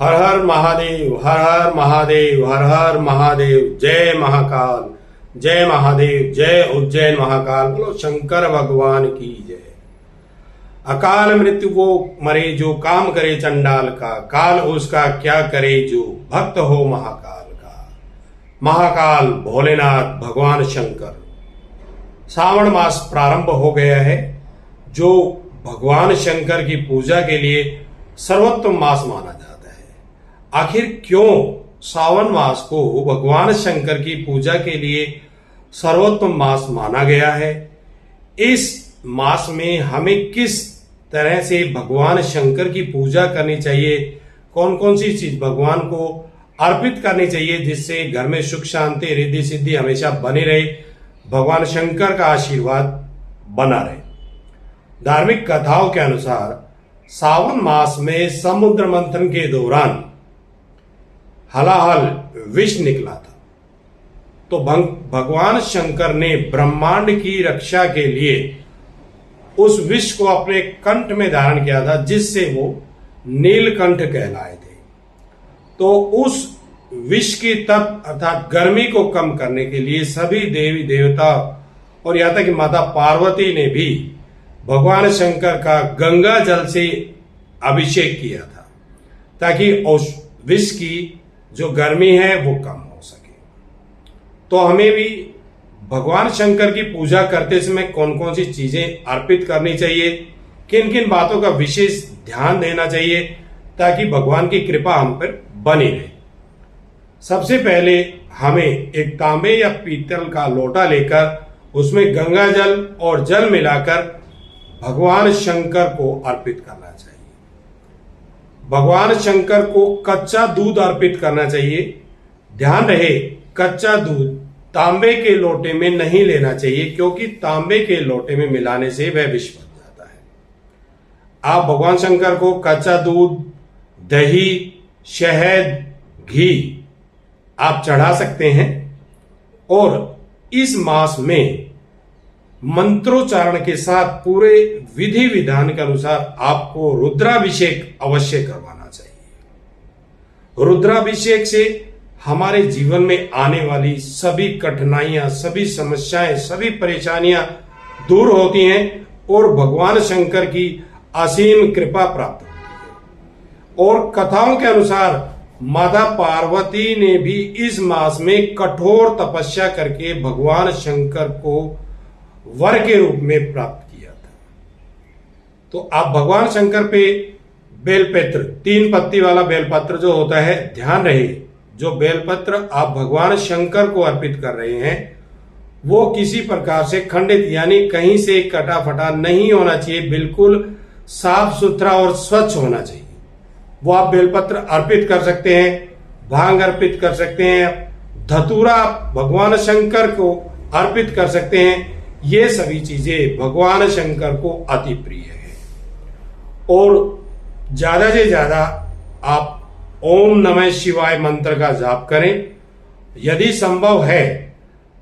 हर हर महादेव, हर हर महादेव, हर हर महादेव। जय महाकाल, जय महादेव, जय उज्जैन महाकाल। बोलो शंकर भगवान की जय। अकाल मृत्यु को मरे जो काम करे चंडाल का, काल उसका क्या करे जो भक्त हो महाकाल का। महाकाल भोलेनाथ भगवान शंकर। श्रावण मास प्रारंभ हो गया है, जो भगवान शंकर की पूजा के लिए सर्वोत्तम मास माना जाता है। आखिर क्यों सावन मास को भगवान शंकर की पूजा के लिए सर्वोत्तम मास माना गया है? इस मास में हमें किस तरह से भगवान शंकर की पूजा करनी चाहिए, कौन कौन सी चीज भगवान को अर्पित करनी चाहिए जिससे घर में सुख शांति रिद्धि सिद्धि हमेशा बनी रहे, भगवान शंकर का आशीर्वाद बना रहे। धार्मिक कथाओं के अनुसार सावन मास में समुद्र मंथन के दौरान हलाहल विष निकला था, तो भगवान शंकर ने ब्रह्मांड की रक्षा के लिए उस विष को अपने कंठ में धारण किया था, जिससे वो नीलकंठ कहलाए थे। तो उस विष की तप अर्थात गर्मी को कम करने के लिए सभी देवी देवता और यहां तक कि माता पार्वती ने भी भगवान शंकर का गंगा जल से अभिषेक किया था, ताकि उस विष की जो गर्मी है वो कम हो सके। तो हमें भी भगवान शंकर की पूजा करते समय कौन कौन सी चीजें अर्पित करनी चाहिए, किन किन बातों का विशेष ध्यान देना चाहिए ताकि भगवान की कृपा हम पर बनी रहे। सबसे पहले हमें एक तांबे या पीतल का लोटा लेकर उसमें गंगा जल और जल मिलाकर भगवान शंकर को अर्पित करना चाहिए। भगवान शंकर को कच्चा दूध अर्पित करना चाहिए। ध्यान रहे, कच्चा दूध तांबे के लोटे में नहीं लेना चाहिए, क्योंकि तांबे के लोटे में मिलाने से वह विष बन जाता है। आप भगवान शंकर को कच्चा दूध, दही, शहद, घी आप चढ़ा सकते हैं। और इस मास में मंत्रोच्चारण के साथ पूरे विधि विधान के अनुसार आपको रुद्राभिषेक अवश्य करवाना चाहिए। रुद्राभिषेक से हमारे जीवन में आने वाली सभी कठिनाइयां, सभी समस्याएं, सभी परेशानियां दूर होती हैं और भगवान शंकर की असीम कृपा प्राप्त होती है। और कथाओं के अनुसार माता पार्वती ने भी इस मास में कठोर तपस्या करके भगवान शंकर को वर के रूप में प्राप्त किया था। तो आप भगवान शंकर पे बेलपत्र, 3 पत्ती वाला बेलपत्र जो होता है, ध्यान रहे जो बेलपत्र आप भगवान शंकर को अर्पित कर रहे हैं वो किसी प्रकार से खंडित यानी कहीं से कटा फटा नहीं होना चाहिए, बिल्कुल साफ सुथरा और स्वच्छ होना चाहिए। वो आप बेलपत्र अर्पित कर सकते हैं, भांग अर्पित कर सकते हैं, धतूरा भगवान शंकर को अर्पित कर सकते हैं। ये सभी चीजें भगवान शंकर को अति प्रिय है। और ज्यादा से ज्यादा आप ओम नमः शिवाय मंत्र का जाप करें। यदि संभव है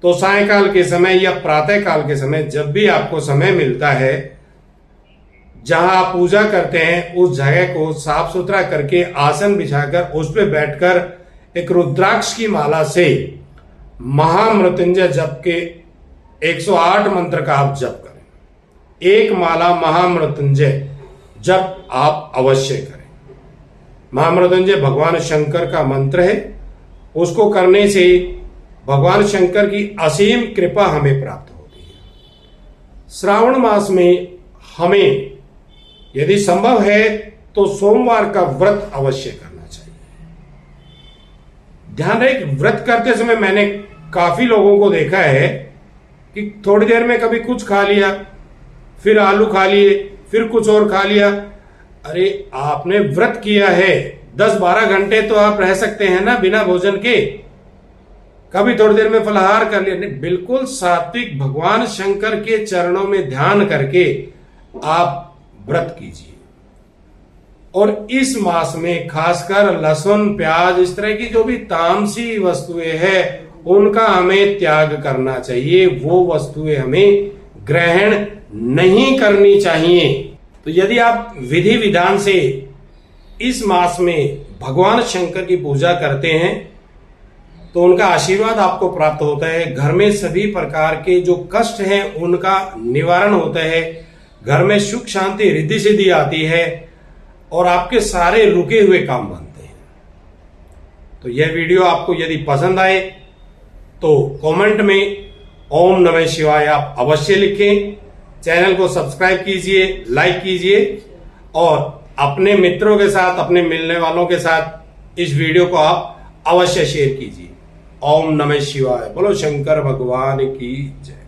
तो सायंकाल के समय या प्रातः काल के समय, जब भी आपको समय मिलता है, जहां आप पूजा करते हैं उस जगह को साफ सुथरा करके आसन बिछाकर उस पर बैठकर एक रुद्राक्ष की माला से महामृत्युंजय जप के 108 मंत्र का आप जप करें। एक माला महामृत्युंजय जप आप अवश्य करें। महामृत्युंजय भगवान शंकर का मंत्र है, उसको करने से भगवान शंकर की असीम कृपा हमें प्राप्त होती है। श्रावण मास में हमें यदि संभव है तो सोमवार का व्रत अवश्य करना चाहिए। ध्यान रहे, व्रत करते समय मैंने काफी लोगों को देखा है कि थोड़ी देर में कभी कुछ खा लिया, फिर आलू खा लिए, फिर कुछ और खा लिया। अरे आपने व्रत किया है, 10-12 घंटे तो आप रह सकते हैं ना बिना भोजन के। कभी थोड़ी देर में फलाहार कर लिया, नहीं, बिल्कुल सात्विक भगवान शंकर के चरणों में ध्यान करके आप व्रत कीजिए। और इस मास में खासकर लहसुन, प्याज, इस तरह की जो भी तामसी वस्तुएं हैं उनका हमें त्याग करना चाहिए। वो वस्तुएं हमें ग्रहण नहीं करनी चाहिए। तो यदि आप विधि विधान से इस मास में भगवान शंकर की पूजा करते हैं तो उनका आशीर्वाद आपको प्राप्त होता है। घर में सभी प्रकार के जो कष्ट हैं उनका निवारण होता है, घर में सुख शांति रिद्धि सिद्धि आती है और आपके सारे रुके हुए काम बनते हैं। तो यह वीडियो आपको यदि पसंद आए तो कमेंट में ओम नमः शिवाय आप अवश्य लिखें। चैनल को सब्सक्राइब कीजिए, लाइक कीजिए और अपने मित्रों के साथ, अपने मिलने वालों के साथ इस वीडियो को आप अवश्य शेयर कीजिए। ओम नमः शिवाय। बोलो शंकर भगवान की जय।